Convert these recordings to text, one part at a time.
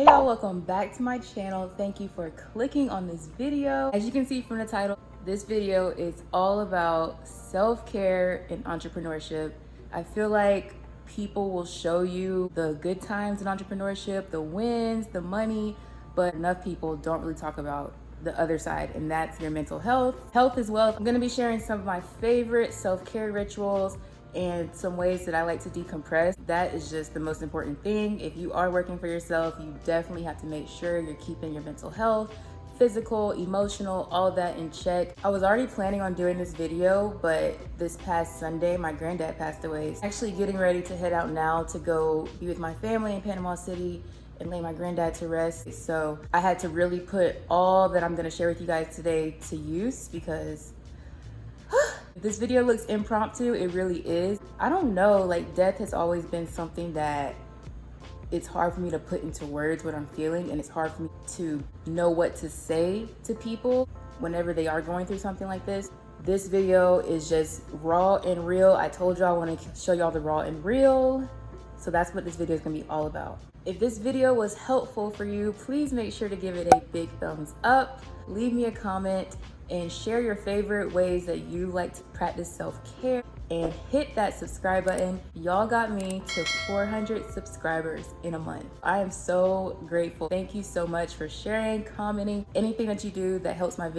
Hey y'all, welcome back to my channel. Thank you for clicking on this video. As you can see from the title, this video is all about self-care and entrepreneurship. I feel like people will show you the good times in entrepreneurship, the wins, the money, but enough people don't really talk about the other side, and that's your mental health as well. I'm gonna be sharing some of my favorite self-care rituals and some ways that I like to decompress. That is just the most important thing. If you are working for yourself, you definitely have to make sure you're keeping your mental health, physical, emotional, all of that in check. I was already planning on doing this video, but this past Sunday, my granddad passed away. Actually getting ready to head out now to go be with my family in Panama City and lay my granddad to rest. So I had to really put all that I'm gonna share with you guys today to use, because this video looks impromptu, it really is. I don't know, like, death has always been something that it's hard for me to put into words what I'm feeling, and it's hard for me to know what to say to people whenever they are going through something like this. This video is just raw and real. I told y'all I want to show y'all the raw and real. So that's what this video is gonna be all about. If this video was helpful for you, please make sure to give it a big thumbs up, leave me a comment, and share your favorite ways that you like to practice self-care, and hit that subscribe button. Y'all got me to 400 subscribers in a month. I am so grateful. Thank you so much for sharing, commenting, anything that you do that helps my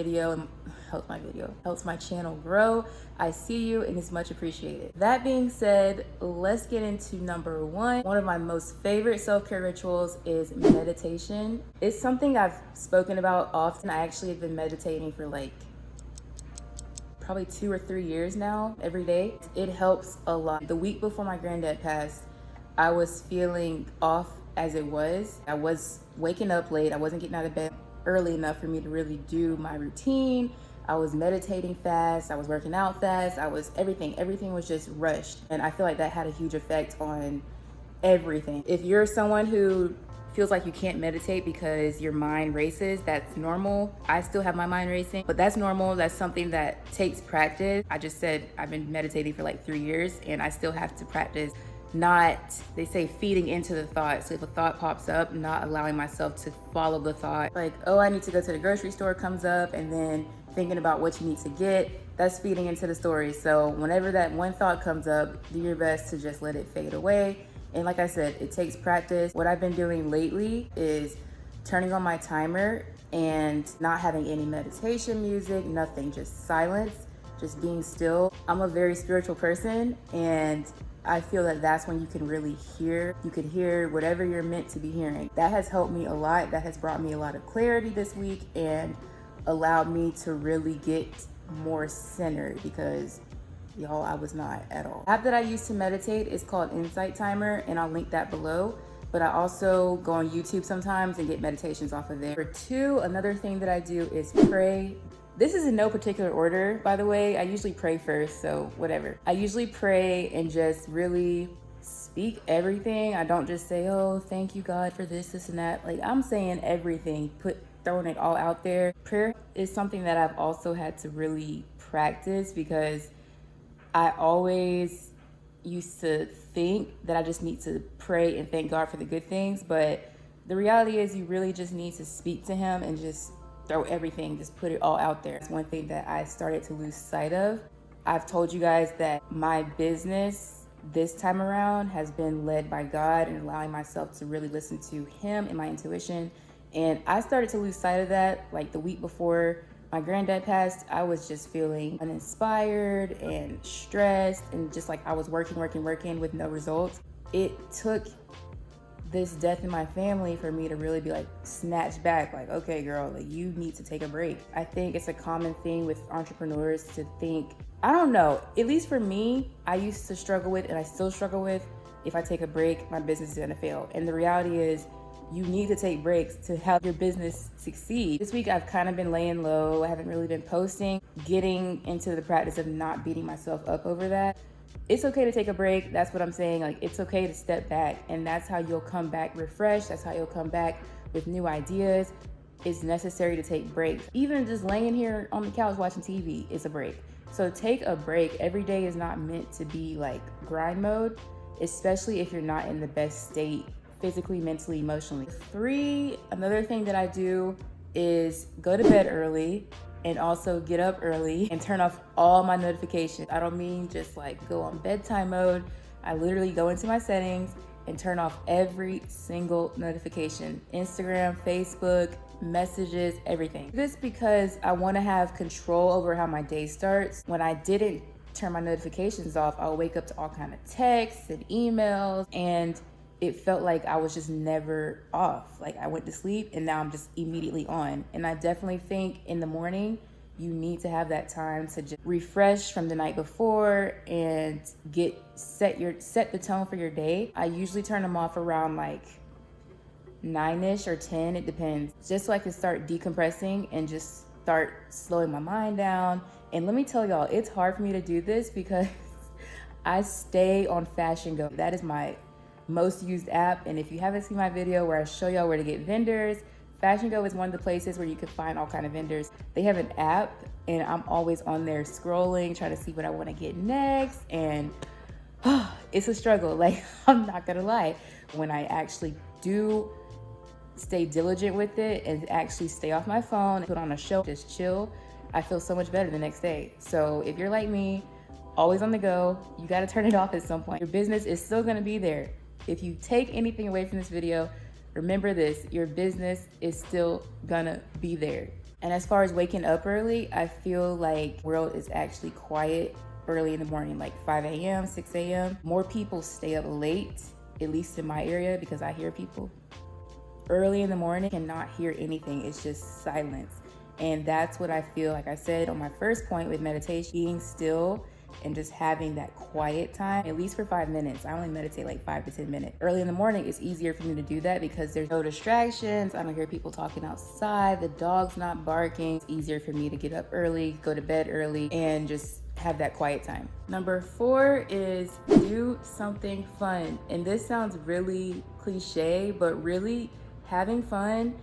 channel grow. I see you and it's much appreciated. That being said, let's get into number one. One of my most favorite self-care rituals is meditation. It's something I've spoken about often. I actually have been meditating for like probably 2 or 3 years now, every day. It helps a lot. The week before my granddad passed, I was feeling off as it was. I was waking up late. I wasn't getting out of bed early enough for me to really do my routine. I was meditating fast. I was working out fast. Everything was just rushed. And I feel like that had a huge effect on everything. If you're someone who feels like you can't meditate because your mind races, that's normal. I still have my mind racing, but that's normal. That's something that takes practice. I just said I've been meditating for like 3 years, and I still have to practice not, they say, feeding into the thought. So if a thought pops up, not allowing myself to follow the thought. Like, oh, I need to go to the grocery store comes up, and then thinking about what you need to get, that's feeding into the story. So whenever that one thought comes up, do your best to just let it fade away. And like I said, it takes practice. What I've been doing lately is turning on my timer and not having any meditation music, nothing, just silence, just being still. I'm a very spiritual person, and I feel that that's when you can really hear. You can hear whatever you're meant to be hearing. That has helped me a lot. That has brought me a lot of clarity this week and allowed me to really get more centered, because y'all, I was not at all. The app that I use to meditate is called Insight Timer, and I'll link that below. But I also go on YouTube sometimes and get meditations off of there. Number two, another thing that I do is pray. This is in no particular order, by the way. I usually pray first, so whatever. I usually pray and just really speak everything. I don't just say, oh, thank you, God, for this, and that. Like, I'm saying everything, throwing it all out there. Prayer is something that I've also had to really practice, because I always used to think that I just need to pray and thank God for the good things, but the reality is you really just need to speak to Him and just throw everything, just put it all out there. It's one thing that I started to lose sight of. I've told you guys that my business this time around has been led by God, and allowing myself to really listen to Him and my intuition. And I started to lose sight of that. Like the week before my granddad passed, I was just feeling uninspired and stressed, and just like I was working with no results. It took this death in my family for me to really be like, snatch back, like, okay, girl, like, you need to take a break. I think it's a common thing with entrepreneurs to think, I don't know, at least for me, I used to struggle with, and I still struggle with, if I take a break, my business is gonna fail. And the reality is, you need to take breaks to have your business succeed. This week, I've kind of been laying low. I haven't really been posting, getting into the practice of not beating myself up over that. It's okay to take a break. That's what I'm saying. Like, it's okay to step back, and that's how you'll come back refreshed. That's how you'll come back with new ideas. It's necessary to take breaks. Even just laying here on the couch watching TV is a break. So take a break. Every day is not meant to be like grind mode, especially if you're not in the best state physically, mentally, emotionally. 3, another thing that I do is go to bed early and also get up early and turn off all my notifications. I don't mean just like go on bedtime mode. I literally go into my settings and turn off every single notification. Instagram, Facebook, messages, everything. This because I want to have control over how my day starts. When I didn't turn my notifications off, I'll wake up to all kind of texts and emails, and it felt like I was just never off. Like I went to sleep and now I'm just immediately on. And I definitely think in the morning, you need to have that time to just refresh from the night before and set the tone for your day. I usually turn them off around like 9ish or 10, it depends. Just so I can start decompressing and just start slowing my mind down. And let me tell y'all, it's hard for me to do this because I stay on Fashion Go. That is my most used app. And if you haven't seen my video where I show y'all where to get vendors, Fashion Go is one of the places where you can find all kind of vendors. They have an app and I'm always on there scrolling, trying to see what I want to get next. And it's a struggle. Like, I'm not gonna lie. When I actually do stay diligent with it and actually stay off my phone, put on a show, just chill, I feel so much better the next day. So if you're like me, always on the go, you gotta turn it off at some point. Your business is still gonna be there. If you take anything away from this video, remember this, your business is still gonna be there. And as far as waking up early, I feel like the world is actually quiet early in the morning, like 5 a.m., 6 a.m. More people stay up late, at least in my area, because I hear people. Early in the morning, cannot hear anything, it's just silence. And that's what I feel, like I said on my first point with meditation, being still and just having that quiet time, at least for 5 minutes. I only meditate like 5 to 10 minutes. Early in the morning, it's easier for me to do that because there's no distractions. I don't hear people talking outside. The dog's not barking. It's easier for me to get up early, go to bed early, and just have that quiet time. Number 4 is do something fun. And this sounds really cliche, but really having fun,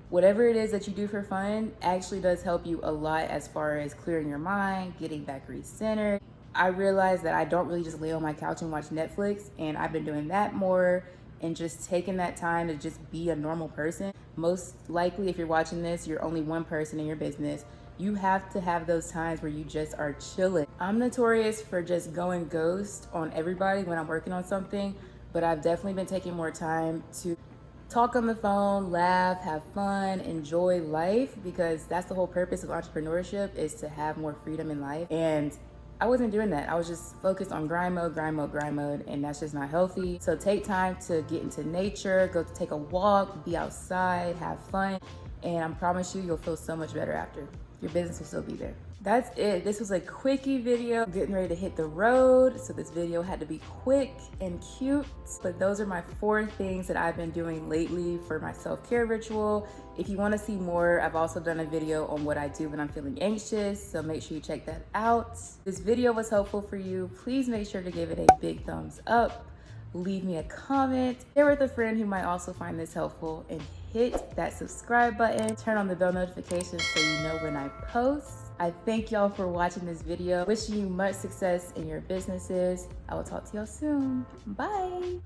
whatever it is that you do for fun, actually does help you a lot as far as clearing your mind, getting back recenttered. I realized that I don't really just lay on my couch and watch Netflix, and I've been doing that more and just taking that time to just be a normal person. Most likely, if you're watching this, you're only one person in your business. You have to have those times where you just are chilling. I'm notorious for just going ghost on everybody when I'm working on something, but I've definitely been taking more time to talk on the phone, laugh, have fun, enjoy life, because that's the whole purpose of entrepreneurship, is to have more freedom in life. And I wasn't doing that. I was just focused on grind mode, and that's just not healthy. So take time to get into nature, go to take a walk, be outside, have fun, and I promise you'll feel so much better after. Your business will still be there. That's it. This was a quickie video. I'm getting ready to hit the road, so this video had to be quick and cute. But those are my 4 things that I've been doing lately for my self-care ritual. If you want to see more, I've also done a video on what I do when I'm feeling anxious, so make sure you check that out. This video was helpful for you. Please make sure to give it a big thumbs up. Leave me a comment, share with a friend who might also find this helpful, and hit that subscribe button. Turn on the bell notifications so you know when I post. I thank y'all for watching this video. Wishing you much success in your businesses. I will talk to y'all soon. Bye.